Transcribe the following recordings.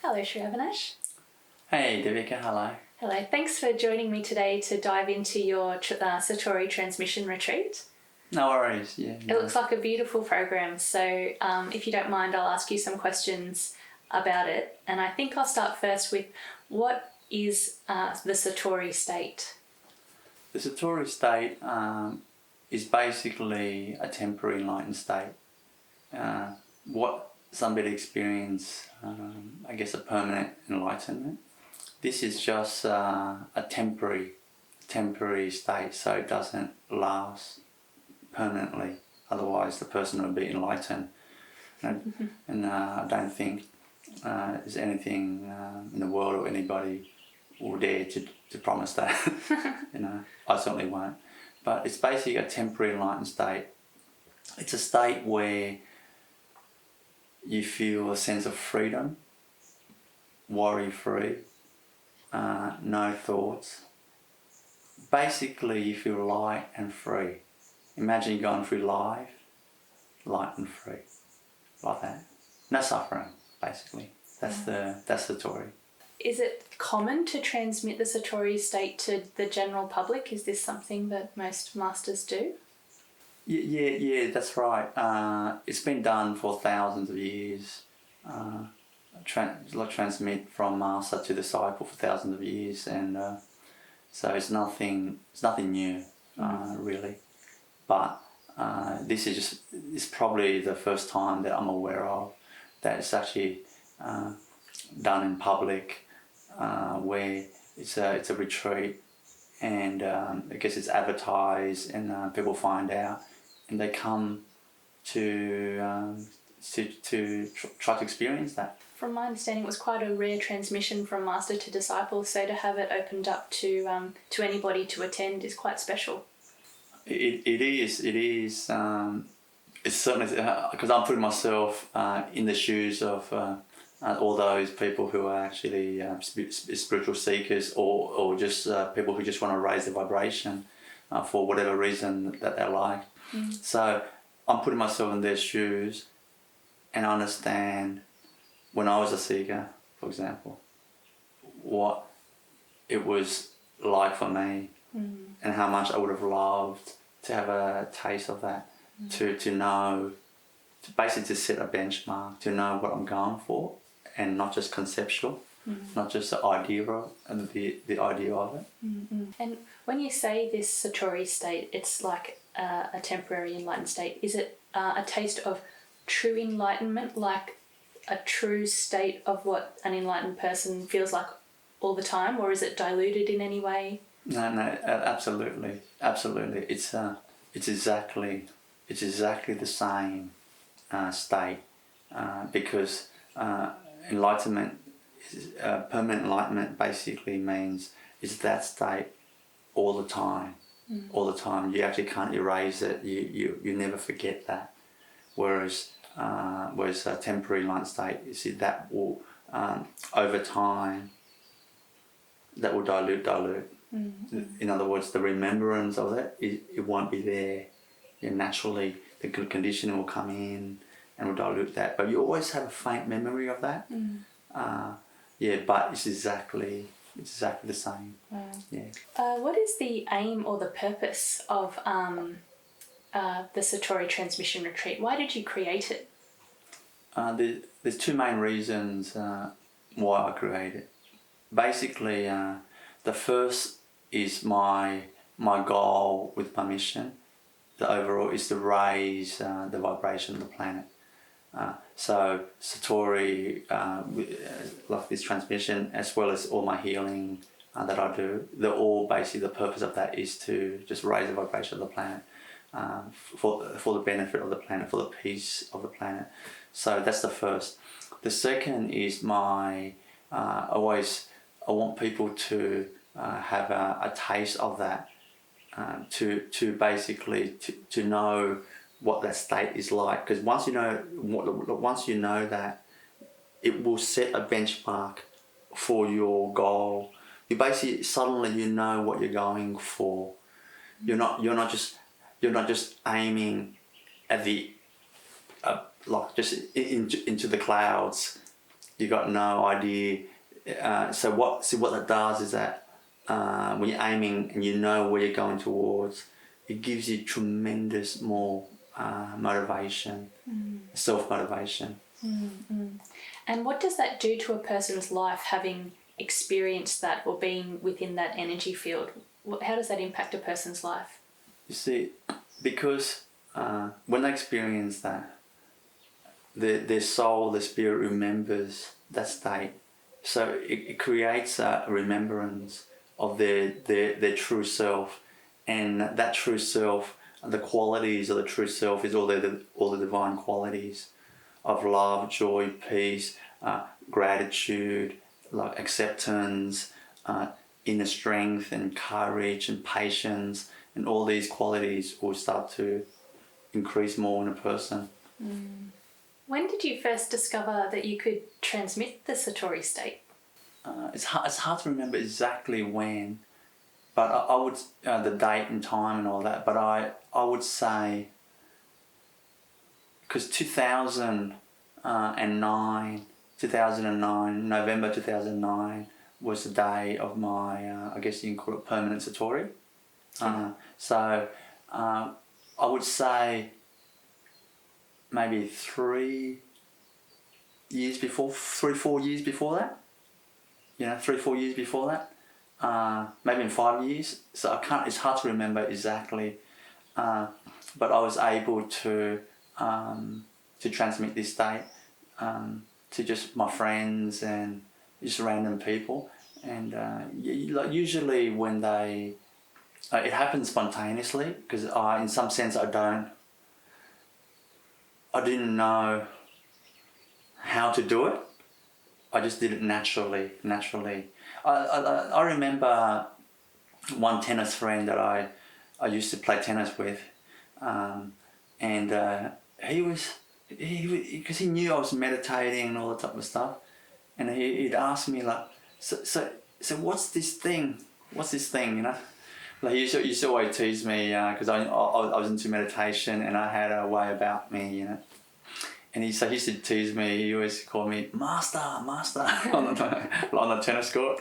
Hello, Sri Avinash. Hey, Devika, hello. Hello, thanks for joining me today to dive into your Satori Transmission Retreat. No worries, yeah. It looks like a beautiful program, so if you don't mind, I'll ask you some questions about it. And I think I'll start first with, what is the Satori state? The Satori state is basically a temporary enlightened state. What somebody experience, I guess, a permanent enlightenment. This is just a temporary state, so it doesn't last permanently. Otherwise, the person would be enlightened. And I don't think there's anything in the world or anybody will dare to promise that. I certainly won't. But it's basically a temporary enlightened state. It's a state where you feel a sense of freedom, worry-free, no thoughts. Basically, you feel light and free. Imagine you're going through life, light and free, like that. No suffering, basically. That's the Satori. Is it common to transmit the Satori state to the general public? Is this something that most masters do? Yeah, that's right. It's been done for thousands of years. Transmit from master to disciple for thousands of years, and so it's nothing new, really. But this is it's probably the first time that I'm aware of that it's actually done in public, where it's a retreat, and I guess it's advertised, and people find out, and they come to try to experience that. From my understanding, it was quite a rare transmission from master to disciple, so to have it opened up to anybody to attend is quite special. It is. It's certainly, because I'm putting myself in the shoes of all those people who are actually spiritual seekers, or just people who just want to raise the vibration for whatever reason that they like. So I'm putting myself in their shoes, and I understand when I was a seeker, for example, what it was like for me, and how much I would have loved to have a taste of that, to know, to basically to set a benchmark, to know what I'm going for, and not just conceptual, not just the idea of the idea of it. And when you say this Satori state, it's like a temporary enlightened state. Is it a taste of true enlightenment, like a true state of what an enlightened person feels like all the time, or is it diluted in any way? No, absolutely. It's exactly the same state, because enlightenment, permanent enlightenment, basically means it's that state all the time. All the time. You actually can't erase it. You never forget that. Whereas a temporary enlightened state, you see, that will over time, that will dilute. In other words, the remembrance of it won't be there. Naturally, the conditioning will come in and will dilute that. But you always have a faint memory of that. But it's exactly the same. Wow. Yeah. What is the aim or the purpose of the Satori Transmission Retreat? Why did you create it? There's two main reasons why I created it. Basically, the first is my goal with my mission. The overall is to raise the vibration of the planet. So Satori, like this transmission, as well as all my healing that I do, they're all basically, the purpose of that is to just raise the vibration of the planet, for the benefit of the planet, for the peace of the planet. So that's the first. The second is I want people to have a taste of that, to basically to know what that state is like. Because once you know that, it will set a benchmark for your goal. You basically suddenly know what you're going for. You're not just aiming at the like just into the clouds. You got no idea. So what that does is that when you're aiming and you know where you're going towards, it gives you tremendous more motivation, self-motivation. And what does that do to a person's life, having experienced that or being within that energy field? How does that impact a person's life? You see, because when they experience that, their soul, their spirit remembers that state. So it creates a remembrance of their true self, and that true self, the qualities of the true self is all the divine qualities of love, joy, peace, gratitude, like acceptance, inner strength and courage and patience, and all these qualities will start to increase more in a person. When did you first discover that you could transmit the Satori state? It's hard to remember exactly when, but I would the date and time and all that. But I would say, because 2009, November 2009 was the day of my I guess you can call it permanent Satori. So I would say maybe 3 years before, 3-4 years before that. 3-4 years before that, maybe in 5 years. So it's hard to remember exactly, but I was able to transmit this state to just my friends and just random people. And like usually when they, it happens spontaneously, because in some sense I didn't know how to do it. I just did it naturally. I remember one tennis friend that I used to play tennis with, and because he knew I was meditating and all that type of stuff, and he'd ask me like, so what's this thing? What's this thing? Like he used to always tease me because I was into meditation and I had a way about me, And he used to tease me. He always called me Master on the tennis court.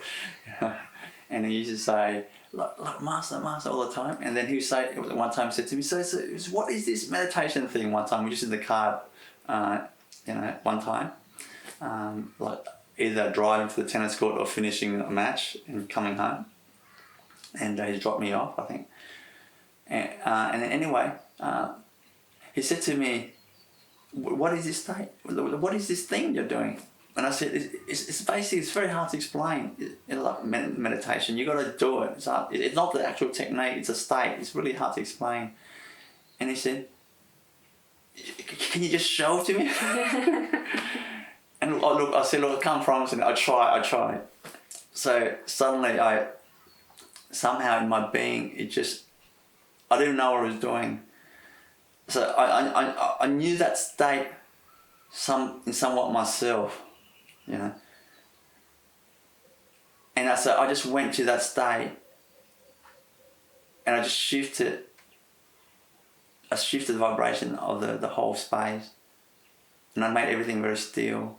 And he used to say, look, Master all the time. And then he would say, one time he said to me, so what is this meditation thing? One time we were just in the car, one time, like either driving to the tennis court or finishing a match and coming home. And he dropped me off, I think. And then anyway, he said to me, what is this state? What is this thing you're doing? And I said, it's basically, it's very hard to explain. It's like meditation, you got to do it. It's not the actual technique, it's a state. It's really hard to explain. And he said, can you just show it to me? And I said, look, I can't promise it. I try. So suddenly somehow in my being, I didn't know what I was doing. So I knew that state somewhat myself, And I just went to that state, and I just shifted. I shifted the vibration of the whole space, and I made everything very still.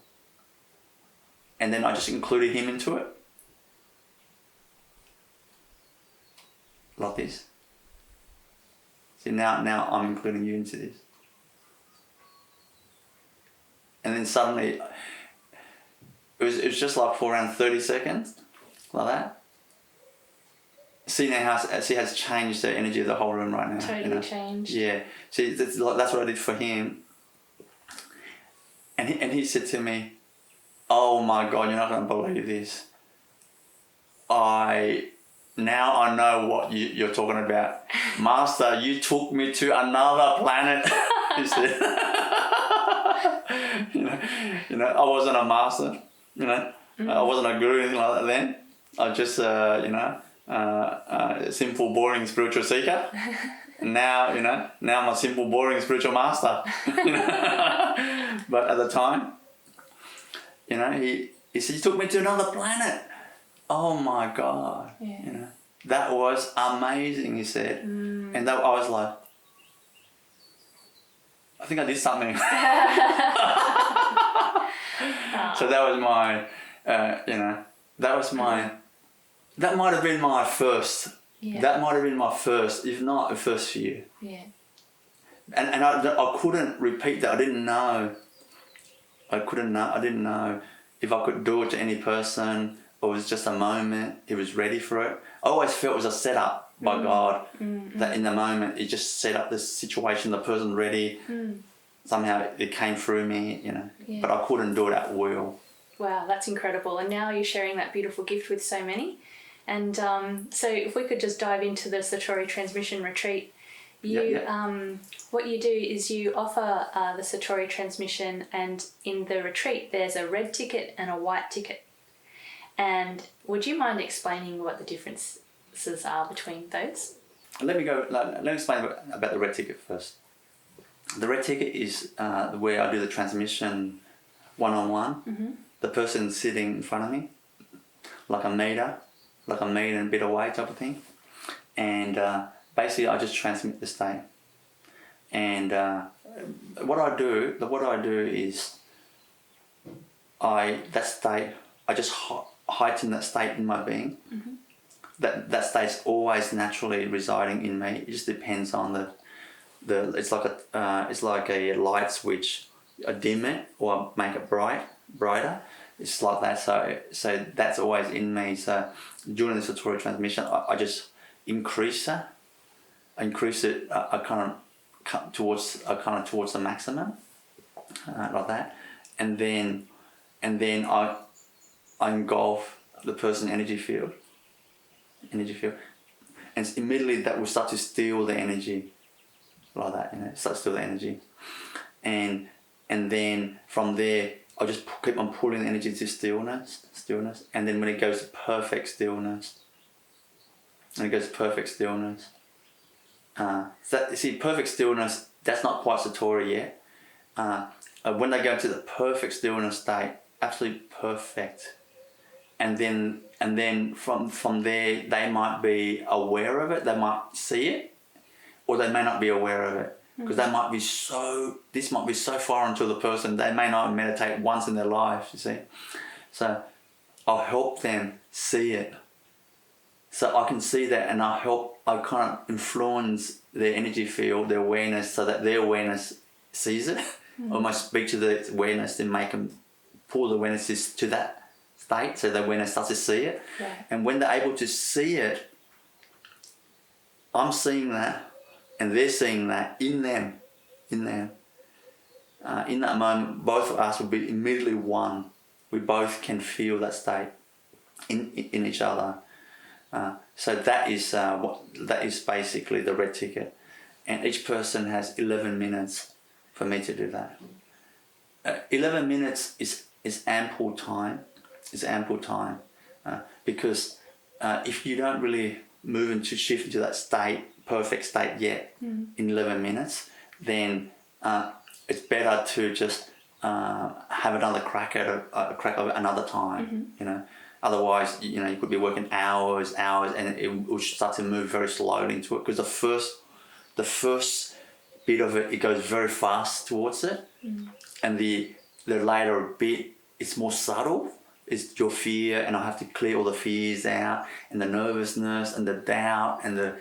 And then I just included him into it, like this. See, now I'm including you into this. And then suddenly, it was just like for around 30 seconds, like that. See now how has changed the energy of the whole room right now. Totally changed. Yeah. See, that's what I did for him. And he said to me, oh my God, you're not going to believe this. Now I know what you're talking about. Master, you took me to another planet. He said. I wasn't a master. I wasn't a guru or anything like that then. I was just a simple, boring spiritual seeker. And now, now I'm a simple, boring spiritual master. But at the time, he said, you took me to another planet. Oh my God, yeah. That was amazing, he said. And I was like, I think I did something. So that was my, that might have been my first. Yeah. That might have been my first, if not the first few. Yeah. And I couldn't repeat that. I didn't know. I didn't know if I could do it to any person or it was just a moment. He was ready for it. I always felt it was a setup by God. That in the moment it just set up this situation. The person ready. Somehow it came through me, Yeah. But I couldn't do it at will. Wow, that's incredible. And now you're sharing that beautiful gift with so many. And so if we could just dive into the Satori Transmission Retreat, what you do is you offer the Satori Transmission, and in the retreat there's a red ticket and a white ticket. And would you mind explaining what the differences are between those? Let me explain about the red ticket first. The red ticket is where I do the transmission one-on-one. The person sitting in front of me, like a meter and a bit away type of thing. And basically I just transmit the state. And what I do is I just heighten that state in my being. That state's always naturally residing in me. It just depends on it's like a light switch. I dim it or make it brighter. It's like that. So that's always in me. So during the Satori transmission, I just increase it. I kind of towards the maximum, like that, and then I engulf the person's energy field, and immediately that will start to steal the energy, like that, start to steal the energy, and then from there I just keep on pulling the energy to stillness, and then when it goes to perfect stillness, perfect stillness, that's not quite Satori yet. When they go to the perfect stillness state, absolutely perfect, and then from there they might be aware of it, they might see it, or they may not be aware of it, because this might be so far into the person, they may not meditate once in their life, you see. So I'll help them see it. So I can see that, and I kind of influence their energy field, their awareness, so that their awareness sees it. Almost speak to the awareness and make them pull the awareness to that state, so the awareness starts to see it. Right. And when they're able to see it, I'm seeing that, and they're seeing that in them. In that moment, both of us will be immediately one. We both can feel that state in each other. So that is basically the red ticket, and each person has 11 minutes for me to do that. 11 minutes is ample time. Because if you don't really shift into that perfect state yet in 11 minutes, then it's better to just have another crack at it another time. Otherwise, you could be working hours, and it will start to move very slowly into it, because the first bit of it goes very fast towards it, and the later bit, it's more subtle. It's your fear, and I have to clear all the fears out, and the nervousness, and the doubt, and the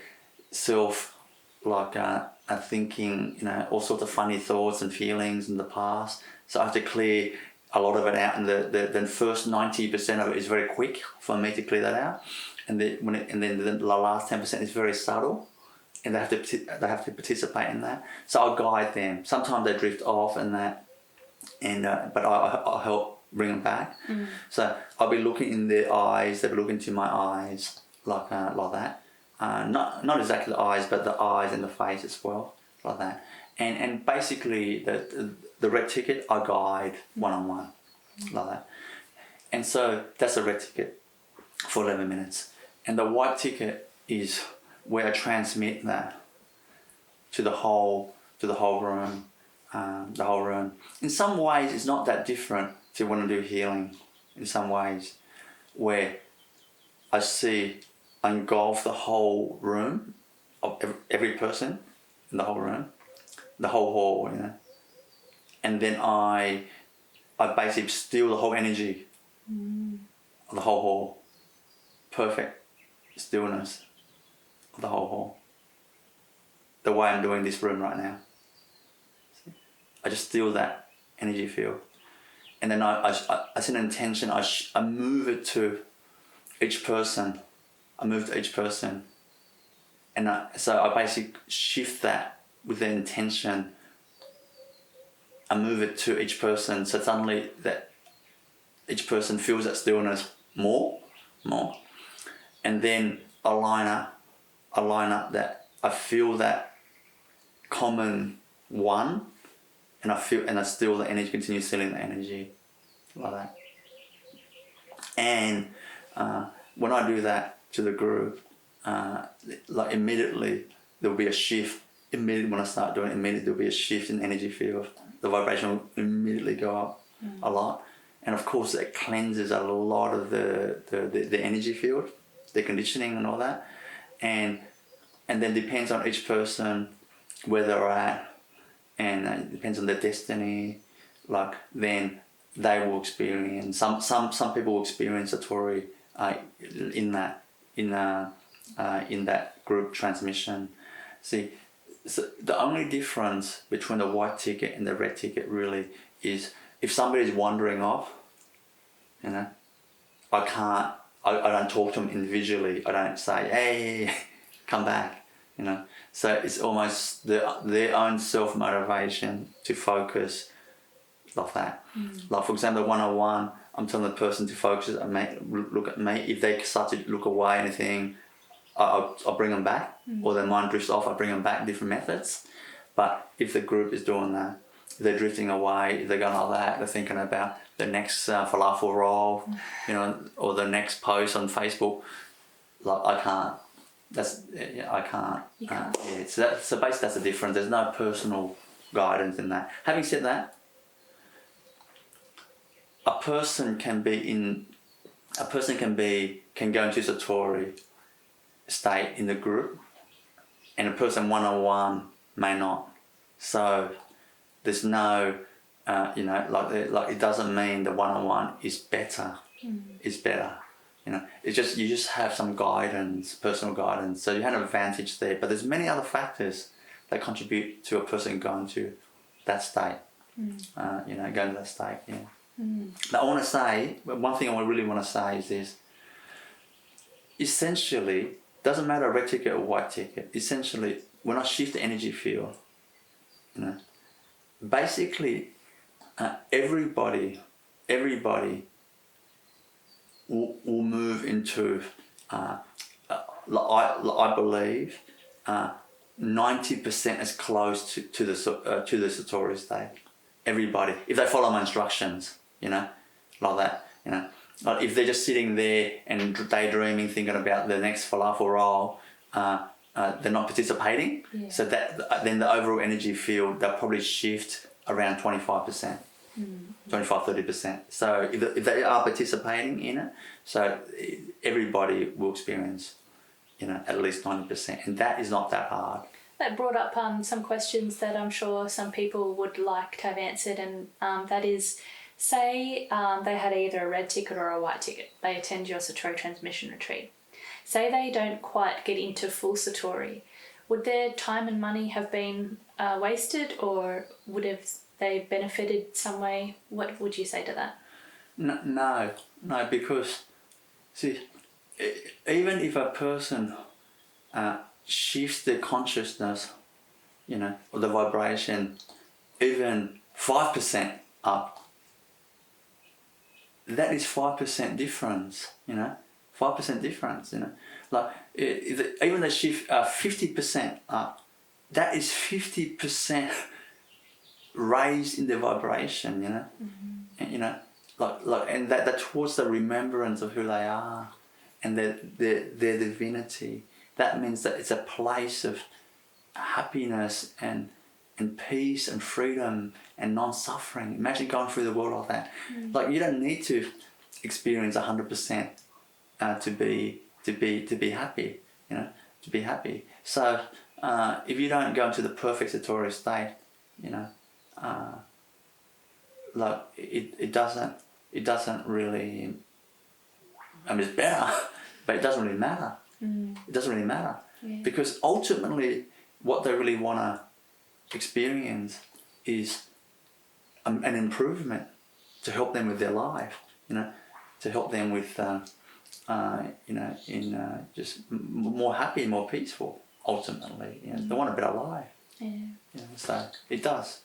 self, thinking, all sorts of funny thoughts and feelings in the past. So I have to clear a lot of it out, and the first 90% of it is very quick for me to clear that out, and then the last 10% is very subtle, and they have to participate in that. So I'll guide them. Sometimes they drift off and that, but I'll help bring them back. So I'll be looking in their eyes. They'll be looking into my eyes like that. Not exactly the eyes, but the eyes and the face as well, like that. And basically the red ticket I guide one-on-one, like that. And so that's a red ticket for 11 minutes. And the white ticket is where I transmit that to the whole room, the whole room. In some ways, it's not that different to when I do healing. In some ways, where I engulf the whole room of every person in the whole room, the whole hall, and then I I basically steal the whole energy of the whole hall. Perfect stillness of the whole hall. The way I'm doing this room right now. I just steal that energy field. And then I set an intention, I move it to each person. I move to each person. And so I basically shift that with the intention. I move it to each person, so suddenly that each person feels that stillness more. And then I line up that, I feel that common one, and I still the energy, continue stealing the energy like that. And when I do that to the group, like immediately there'll be a shift. Immediately when I start doing it, immediately there'll be a shift in the energy field. The vibration will immediately go up a lot. And of course it cleanses a lot of the energy field, the conditioning and all that. And then depends on each person where they're at, and it depends on their destiny. Like then they will experience some people will experience Satori in that group transmission. See, so the only difference between the white ticket and the red ticket really is if somebody's wandering off, you know, I don't talk to them individually. I don't say, hey, come back, you know. So it's almost their own self-motivation to focus like that. Like for example, 101, I'm telling the person to focus and look at me. If they start to look away, anything, I'll bring them back, or their mind drifts off, I bring them back, different methods. But if the group is doing that, if they're drifting away, if they're going like that, they're thinking about the next falafel roll, you know, or the next post on Facebook, like I can't. I can't. You can't. So basically that's the difference. There's no personal guidance in that. Having said that, a person can go into Satori state in the group, and a person 101 may not. So there's no, you know, like it doesn't mean the 101 is better. Is better. You know, it's just you just have some guidance, personal guidance. So you have an advantage there. But there's many other factors that contribute to a person going to that state. You know, going to that state. Yeah. But I want to say, one thing I really want to say is this. Essentially, doesn't matter red ticket or white ticket. Essentially, when I shift the energy field, you know, basically, everybody will move into, I believe, 90% as close to the Satori state. Everybody, if they follow my instructions, you know, like that, you know. Like if they're just sitting there and daydreaming, thinking about the next falafel roll, they're not participating. Yeah. So that then the overall energy field, they'll probably shift around 25%. 25-30%. So if they are participating in it, so everybody will experience, you know, at least 90%, and that is not that hard. That brought up some questions that I'm sure some people would like to have answered, and that is, say they had either a red ticket or a white ticket. They attend your Satori Transmission Retreat. Say they don't quite get into full Satori. Would their time and money have been wasted, or would have they benefited some way? What would you say to that? No, because see, even if a person shifts their consciousness, you know, or the vibration, even 5% up, that is 5% difference, you know, 5% difference, you know. Like even they shift 50% up, that is 50% raised in the vibration, you know, and, you know, like, and that towards the remembrance of who they are and their divinity. That means that it's a place of happiness and peace and freedom and non-suffering. Imagine going through the world like that. Like you don't need to experience 100% to be happy, you know, to be happy. So if you don't go into the perfect Satori state, you know, like it doesn't really. I mean, it's better, but it doesn't really matter. It doesn't really matter because ultimately, what they really want to experience is an improvement to help them with their life. To help them with just more happy, more peaceful. Ultimately, they want a better life. So it does.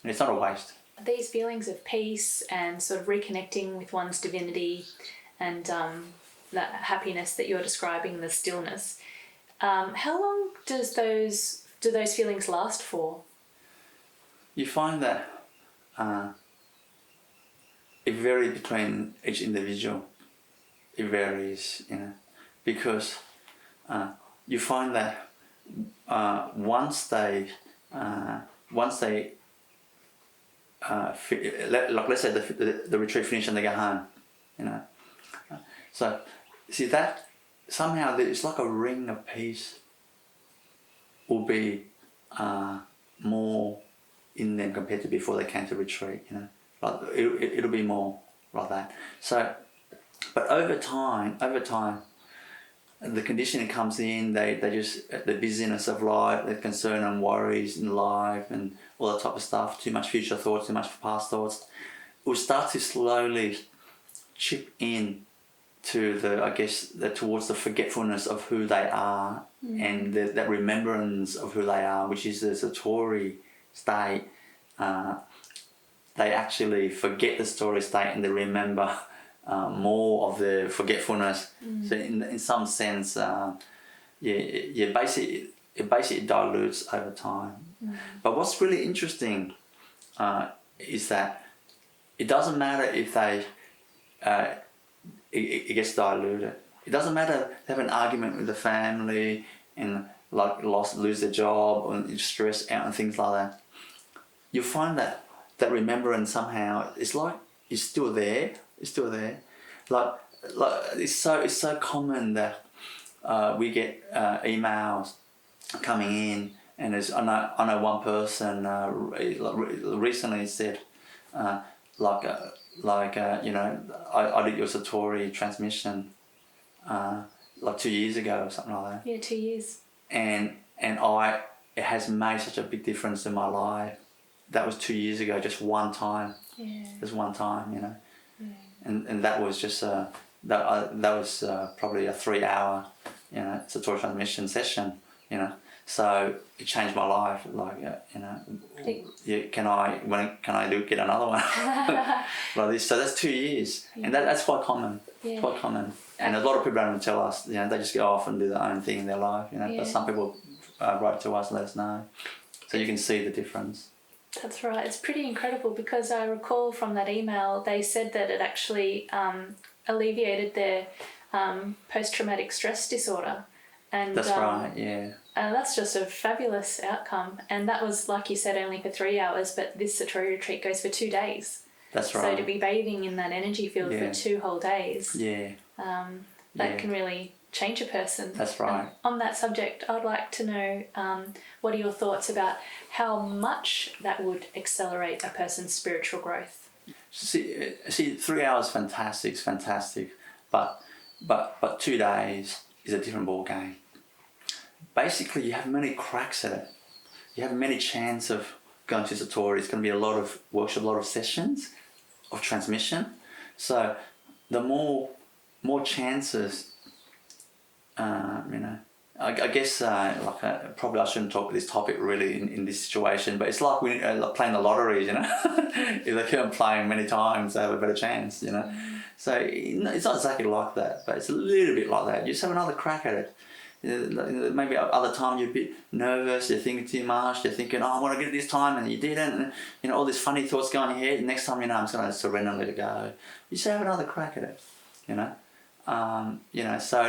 And it's not a waste. These feelings of peace and sort of reconnecting with one's divinity and that happiness that you're describing, the stillness, how long do those feelings last for? You find that it varies between each individual. It varies, because you find that once they let's say the retreat finished and they go home, so see that somehow it's like a ring of peace will be more in them compared to before they came to retreat. Like it'll be more like that. So, but over time, the conditioning comes in. They just the busyness of life, the concern and worries in life, and all that type of stuff. Too much future thoughts, too much past thoughts. Will start to slowly chip in to towards the forgetfulness of who they are, and that remembrance of who they are, which is the Satori state. They actually forget the Satori state and they remember more of the forgetfulness. So in some sense, it basically dilutes over time. But what's really interesting is that it doesn't matter if they it gets diluted. It doesn't matter if they have an argument with the family and lose their job or stress out and things like that. You find that remembrance somehow it's still there. It's still there. Like it's so common that we get emails coming in, and I know one person recently said I did your Satori transmission 2 years ago or something like that. Yeah, 2 years. And it has made such a big difference in my life. That was 2 years ago, just one time. Yeah. Just one time, and that was just that was probably a 3-hour, Satori transmission session, So it changed my life. Can I get another one like this? So that's 2 years, and that's quite common. Yeah. Quite common. And a lot of people don't tell us. They just go off and do their own thing in their life. But some people write to us and let us know, so you can see the difference. That's right. It's pretty incredible because I recall from that email they said that it actually alleviated their post-traumatic stress disorder. And that's right, yeah. And that's just a fabulous outcome. And that was, like you said, only for 3 hours, but this Satori retreat goes for 2 days. That's right. So to be bathing in that energy field for 2 whole days, that can really change a person. That's right. And on that subject, I'd like to know what are your thoughts about how much that would accelerate a person's spiritual growth? See, 3 hours, fantastic, it's fantastic, but 2 days is a different ball game. Basically, you have many cracks at it. You have many chances of going to Satori. It's going to be a lot of workshop, a lot of sessions of transmission. So the more chances, I guess probably I shouldn't talk about this topic really in this situation, but it's like playing the lottery, If they keep on playing many times, they have a better chance, So it's not exactly like that, but it's a little bit like that. You just have another crack at it. Maybe other time you're a bit nervous, you're thinking too much, you're thinking, I want to get it this time, and you didn't, and all these funny thoughts go in your head. Next time, I'm just going to surrender and let it go. You just have another crack at it, So,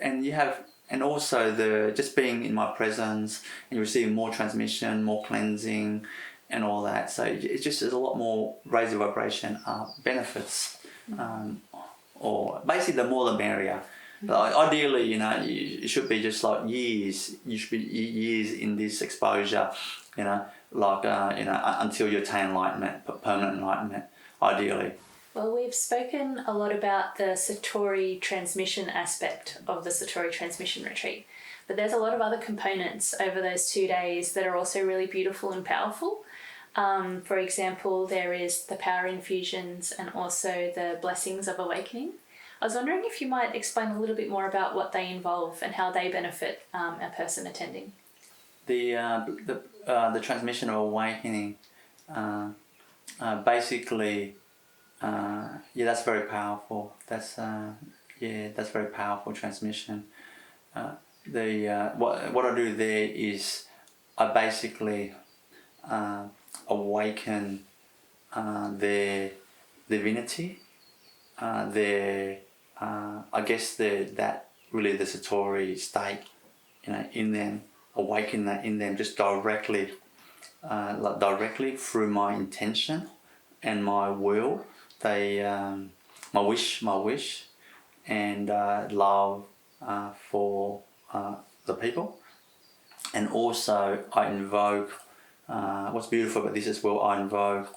and you have, and also just being in my presence, and you're receiving more transmission, more cleansing, and all that. So it's just there's a lot more raise the vibration benefits, or basically the more the merrier. But ideally, you should be just like years. You should be years in this exposure, until you attain enlightenment, permanent enlightenment, ideally. Well, we've spoken a lot about the Satori transmission aspect of the Satori Transmission Retreat, but there's a lot of other components over those 2 days that are also really beautiful and powerful. For example, there is the Power Infusions and also the Blessings of Awakening. I was wondering if you might explain a little bit more about what they involve and how they benefit a person attending. The transmission of awakening, basically, that's very powerful. That's very powerful transmission. What I do there is I basically awaken their divinity, that really the Satori state, in them, awaken that in them just directly through my intention and my will. They my wish and love for the people. And also I invoke, what's beautiful about this as well, I invoke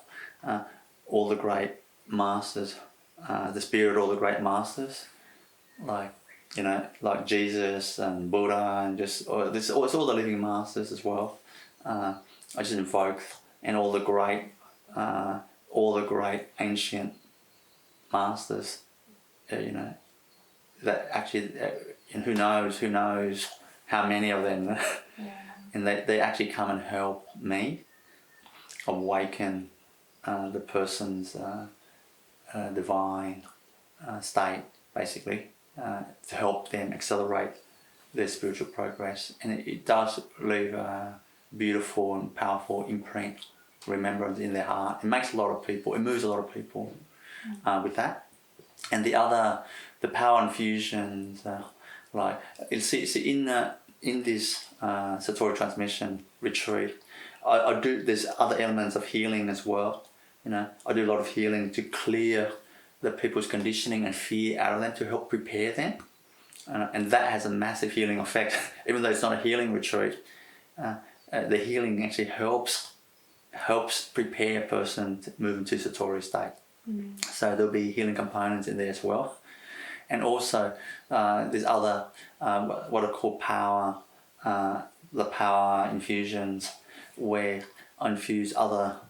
all the great masters, the spirit of all the great masters, like Jesus and Buddha, and it's all the living masters as well. I just invoke, and all the great ancient masters, that actually, who knows how many of them, and they actually come and help me awaken the person's divine state, basically, to help them accelerate their spiritual progress. And it does leave a beautiful and powerful imprint, remembrance in their heart. It moves a lot of people with that. And the power infusions, in this Satori Transmission Retreat, I do, there's other elements of healing as well. I do a lot of healing to clear the people's conditioning and fear out of them, to help prepare them. And that has a massive healing effect. Even though it's not a healing retreat, the healing actually helps prepare a person to move into Satori state. So there'll be healing components in there as well. And also there's other, what I call the power infusions, where I infuse other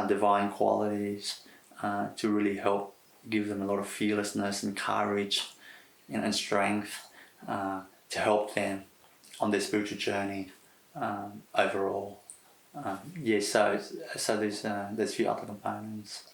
divine qualities to really help give them a lot of fearlessness and courage and strength, to help them on their spiritual journey overall. So there's a few other components.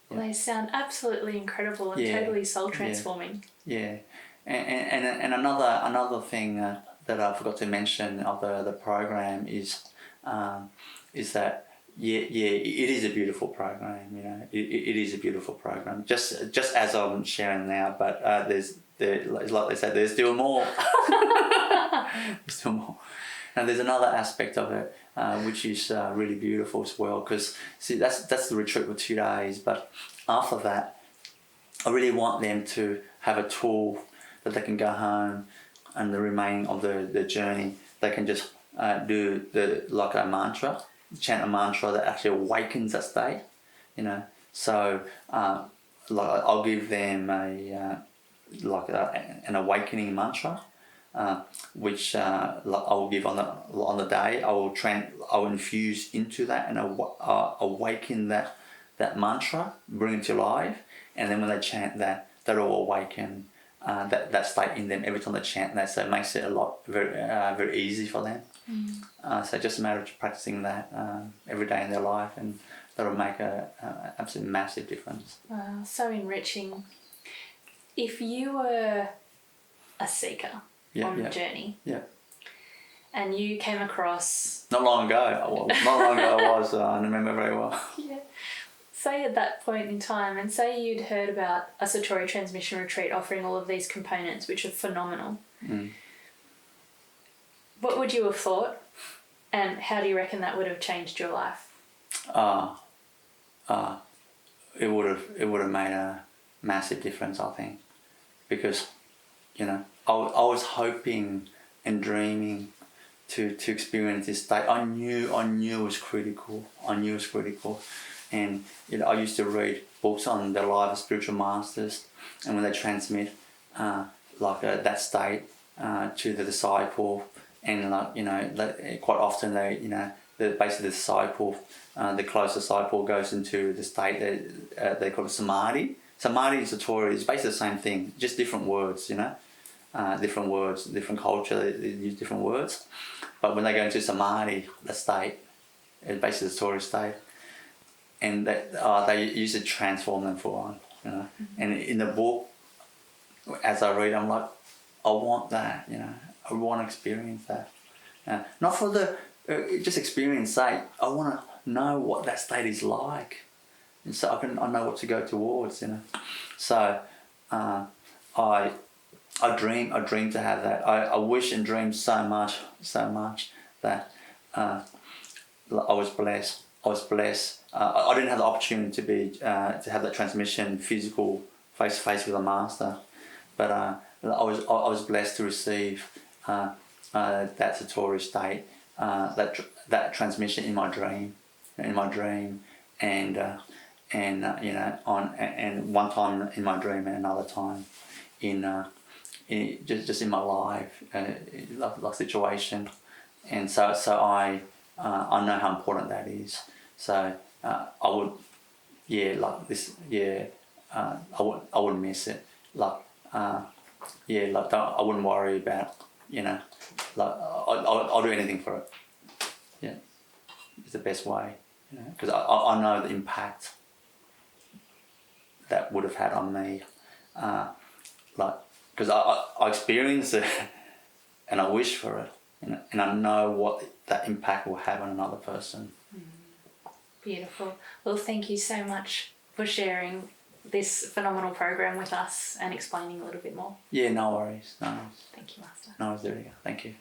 Well, they sound absolutely incredible and totally soul transforming. And another thing that I forgot to mention of the program is that it is a beautiful program. It is a beautiful program. Just as I'm sharing now, but like they said, there's still more. There's still more. And there's another aspect of it, which is really beautiful as well, because see, that's the retreat for 2 days, but after that I really want them to have a tool that they can go home, and the remaining of the journey they can just do a mantra, chant a mantra that actually awakens that state. So I'll give them an awakening mantra, which I will give on the day. I will infuse into that and awaken that mantra, bring it to life, and then when they chant that, that'll awaken that state in them every time they chant that. So it makes it very easy for them. So just a matter of practicing that every day in their life, and that'll make an absolute massive difference. Wow, so enriching. If you were a seeker on the journey, and you came across... Not long ago I was, I remember very well. Say at that point in time, and say you'd heard about a Satori Transmission Retreat offering all of these components, which are phenomenal. What would you have thought, and how do you reckon that would have changed your life? It would have made a massive difference, I think, because I was hoping and dreaming to experience this state. I knew it was critical. And I used to read books on the life of spiritual masters, and when they transmit that state to the disciple, and quite often basically the disciple, the close disciple goes into the state that they call it samadhi. Samadhi and Satori is basically the same thing, just different words, different words, different culture, they use different words. But when they go into samadhi, the state, it's basically the Satori state, and they used to transform them for one, And in the book, as I read, I'm like, I want that, I want to experience that. Not for the just experience sake. I want to know what that state is like, and so I know what to go towards, So I dream to have that. I wish and dream so much that I was blessed. I didn't have the opportunity to have that transmission physical face to face with a master, but I was blessed to receive that Satori state, that transmission in my dream, and one time in my dream and another time just in my life, like situation, and so I know how important that is. So I would, I wouldn't miss it. I wouldn't worry about, I'll do anything for it. Yeah, it's the best way, because I know the impact that would have had on me, because I experienced it and I wish for it, and I know what that impact will have on another person. Beautiful. Well, thank you so much for sharing this phenomenal program with us and explaining a little bit more. Yeah, no worries. Thank you, Master. No worries, there you go. Thank you.